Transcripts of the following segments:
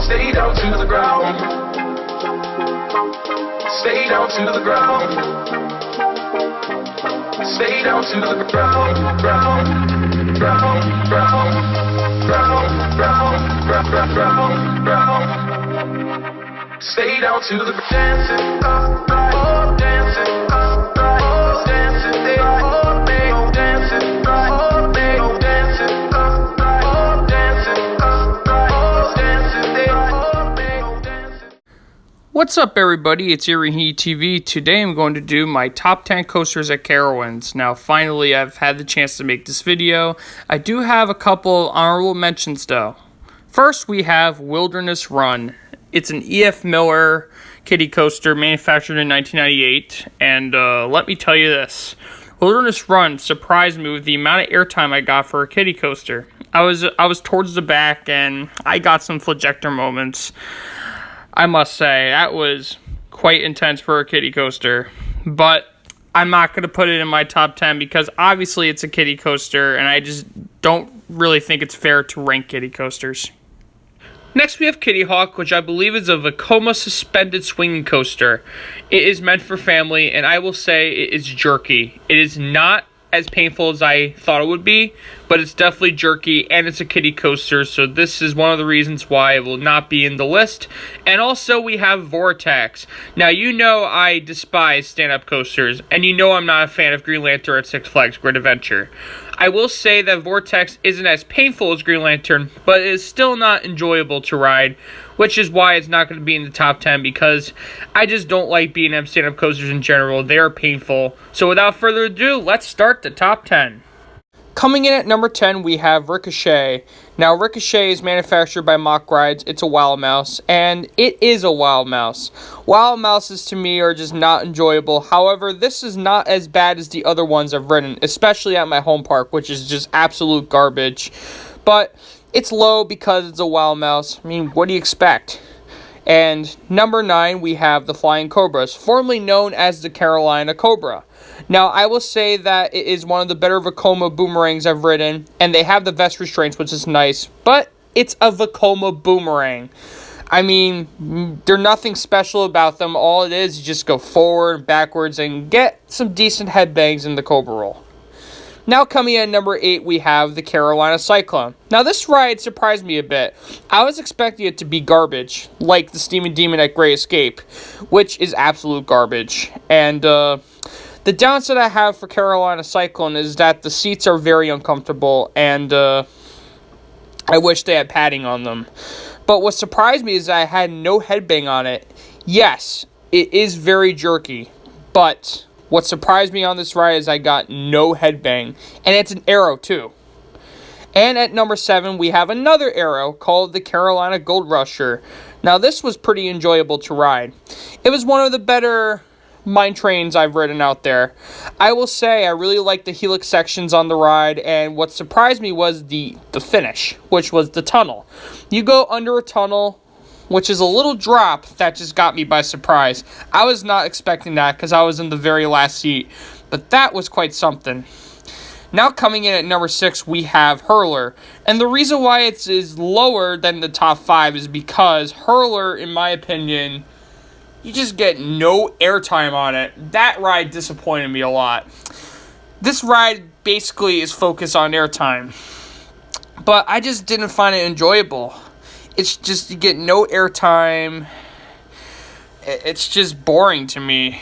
Stay down to the ground. Stay down to the ground. Stay down to the ground, ground, ground, ground, ground, ground, ground, ground, ground. Stay down to the dancing, upright, oh, dancing, upright, oh, dancing, they all make, oh, dancing, right, oh, make, oh, dancing, upright, oh, dancing, upright, oh, dancing, they all make, oh, dancing. What's up, everybody? It's Erie Heat TV. Today I'm going to do my top 10 coasters at Carowinds. Now, finally, I've had the chance to make this video. I do have a couple honorable mentions, though. First, we have Wilderness Run. It's an E.F. Miller kiddie coaster manufactured in 1998, and let me tell you this. Wilderness Run surprised me with the amount of airtime I got for a kiddie coaster. I was towards the back, and I got some flagector moments. I must say, that was quite intense for a kiddie coaster, but I'm not going to put it in my top 10 because obviously it's a kiddie coaster, and I just don't really think it's fair to rank kiddie coasters. Next, we have Kiddyhawk, which I believe is a Vekoma suspended swinging coaster. It is meant for family, and I will say it is jerky. It is not as painful as I thought it would be, but it's definitely jerky, and it's a kiddie coaster, so this is one of the reasons why it will not be in the list. And also, we have Vortex. Now, you know I despise stand-up coasters, and you know I'm not a fan of Green Lantern at Six Flags Great Adventure. I will say that Vortex isn't as painful as Green Lantern, but it is still not enjoyable to ride, which is why it's not going to be in the top 10, because I just don't like B&M stand-up coasters in general. They are painful. So without further ado, let's start the top 10. Coming in at number 10, we have Ricochet. Now, Ricochet is manufactured by Mock Rides. It's a Wild Mouse, and it is a Wild Mouse. Wild Mouses, to me, are just not enjoyable. However, this is not as bad as the other ones I've ridden, especially at my home park, which is just absolute garbage. But it's low because it's a Wild Mouse. I mean, what do you expect? And number 9, we have the Flying Cobras, formerly known as the Carolina Cobra. Now, I will say that it is one of the better Vekoma boomerangs I've ridden, and they have the vest restraints, which is nice, but it's a Vekoma boomerang. I mean, there's nothing special about them. All it is just go forward, backwards, and get some decent headbangs in the Cobra roll. Now coming in at number 8, we have the Carolina Cyclone. Now this ride surprised me a bit. I was expecting it to be garbage, like the Steaming Demon at Great Escape, which is absolute garbage. And the downside I have for Carolina Cyclone is that the seats are very uncomfortable, and I wish they had padding on them. But what surprised me is that I had no headbang on it. Yes, it is very jerky, but what surprised me on this ride is I got no headbang, and it's an Arrow too. And at number 7, we have another Arrow called the Carolina Goldrusher. Now this was pretty enjoyable to ride. It was one of the better mine trains I've ridden out there. I will say I really liked the helix sections on the ride, and what surprised me was the finish, which was the tunnel. You go under a tunnel, which is a little drop that just got me by surprise. I was not expecting that because I was in the very last seat, but that was quite something. Now coming in at number 6, we have Hurler. And the reason why it is lower than the top 5 is because Hurler, in my opinion, you just get no airtime on it. That ride disappointed me a lot. This ride basically is focused on airtime, but I just didn't find it enjoyable. It's just, you get no airtime. It's just boring to me.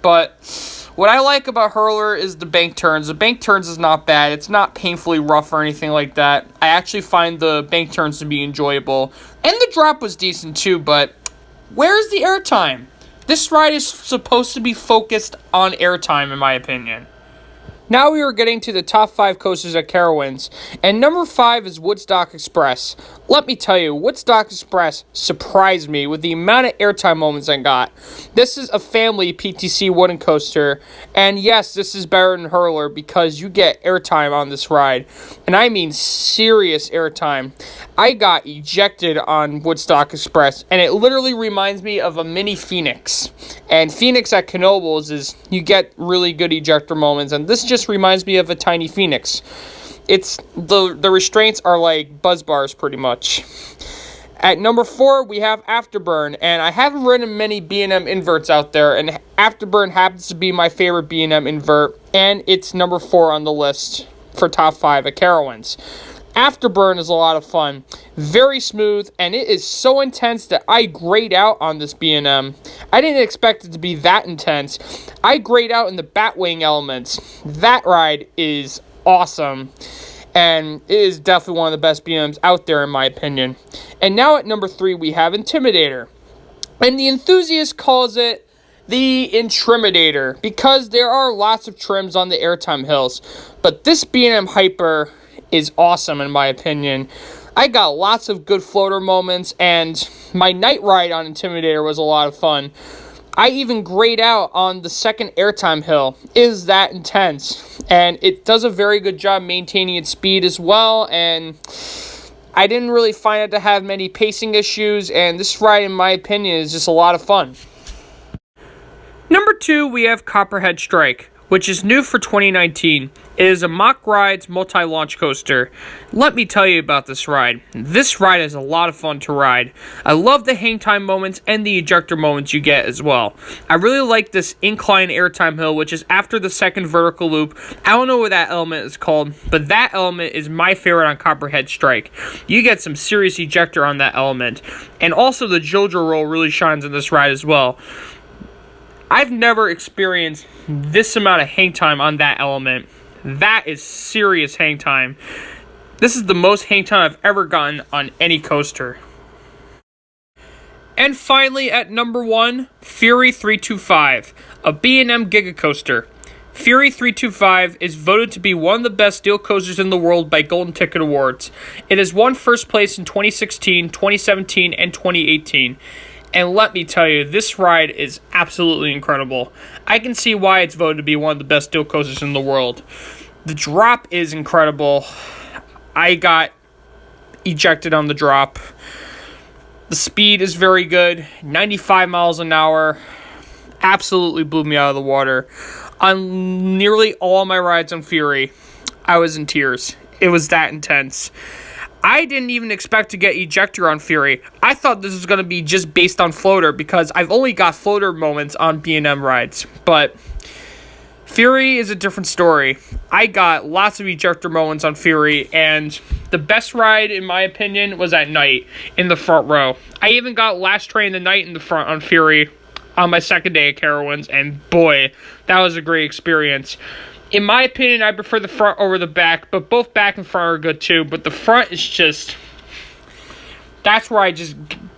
But what I like about Hurler is the bank turns. The bank turns is not bad. It's not painfully rough or anything like that. I actually find the bank turns to be enjoyable. And the drop was decent too, but where's the airtime? This ride is supposed to be focused on airtime, in my opinion. Now we are getting to the top 5 coasters at Carowinds, and number 5 is Woodstock Express. Let me tell you, Woodstock Express surprised me with the amount of airtime moments I got. This is a family PTC wooden coaster, and yes, this is better than Hurler because you get airtime on this ride, and I mean serious airtime. I got ejected on Woodstock Express, and it literally reminds me of a mini Phoenix. And Phoenix at Knoebels is, you get really good ejector moments, and this just reminds me of a tiny Phoenix. It's the restraints are like buzz bars pretty much. At number 4, we have Afterburn, and I haven't ridden many B&M inverts out there, and Afterburn happens to be my favorite B&M invert, and it's number 4 on the list for top 5 at Carowinds. Afterburn is a lot of fun, very smooth, and it is so intense that I grayed out on this B&M. I didn't expect it to be that intense. I grayed out in the Batwing elements. That ride is awesome, and it is definitely one of the best B&Ms out there in my opinion. And now at number 3 we have Intimidator, and the enthusiast calls it the Intimidator because there are lots of trims on the airtime hills, but this B&M Hyper is awesome in my opinion. I got lots of good floater moments, and my night ride on Intimidator was a lot of fun. I even grayed out on the second airtime hill. It is that intense, and it does a very good job maintaining its speed as well, and I didn't really find it to have many pacing issues, and this ride in my opinion is just a lot of fun. Number 2, we have Copperhead Strike, which is new for 2019. It is a Mock Rides multi-launch coaster. Let me tell you about this ride. This ride is a lot of fun to ride. I love the hang time moments and the ejector moments you get as well. I really like this incline airtime hill, which is after the second vertical loop. I don't know what that element is called, but that element is my favorite on Copperhead Strike. You get some serious ejector on that element. And also the JoJo roll really shines in this ride as well. I've never experienced this amount of hang time on that element. That is serious hang time. This is the most hang time I've ever gotten on any coaster. And finally, at number 1, Fury 325, a B&M Giga Coaster. Fury 325 is voted to be one of the best steel coasters in the world by Golden Ticket Awards. It has won first place in 2016, 2017, and 2018. And let me tell you, this ride is absolutely incredible. I can see why it's voted to be one of the best steel coasters in the world. The drop is incredible. I got ejected on the drop. The speed is very good, 95 miles an hour. Absolutely blew me out of the water. On nearly all my rides on Fury, I was in tears. It was that intense. I didn't even expect to get ejector on Fury. I thought this was going to be just based on floater because I've only got floater moments on B&M rides. But Fury is a different story. I got lots of ejector moments on Fury, and the best ride, in my opinion, was at night in the front row. I even got Last Train of the Night in the front on Fury on my second day at Carowinds, and boy, that was a great experience. In my opinion, I prefer the front over the back, but both back and front are good too. But the front is just, that's where I just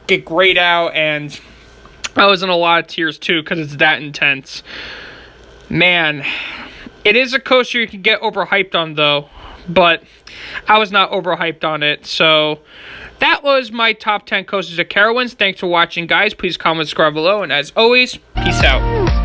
get grayed out, and I was in a lot of tears too because it's that intense. Man, it is a coaster you can get overhyped on though, but I was not overhyped on it. So that was my top 10 coasters at Carowinds. Thanks for watching, guys. Please comment, subscribe below, and as always, peace out.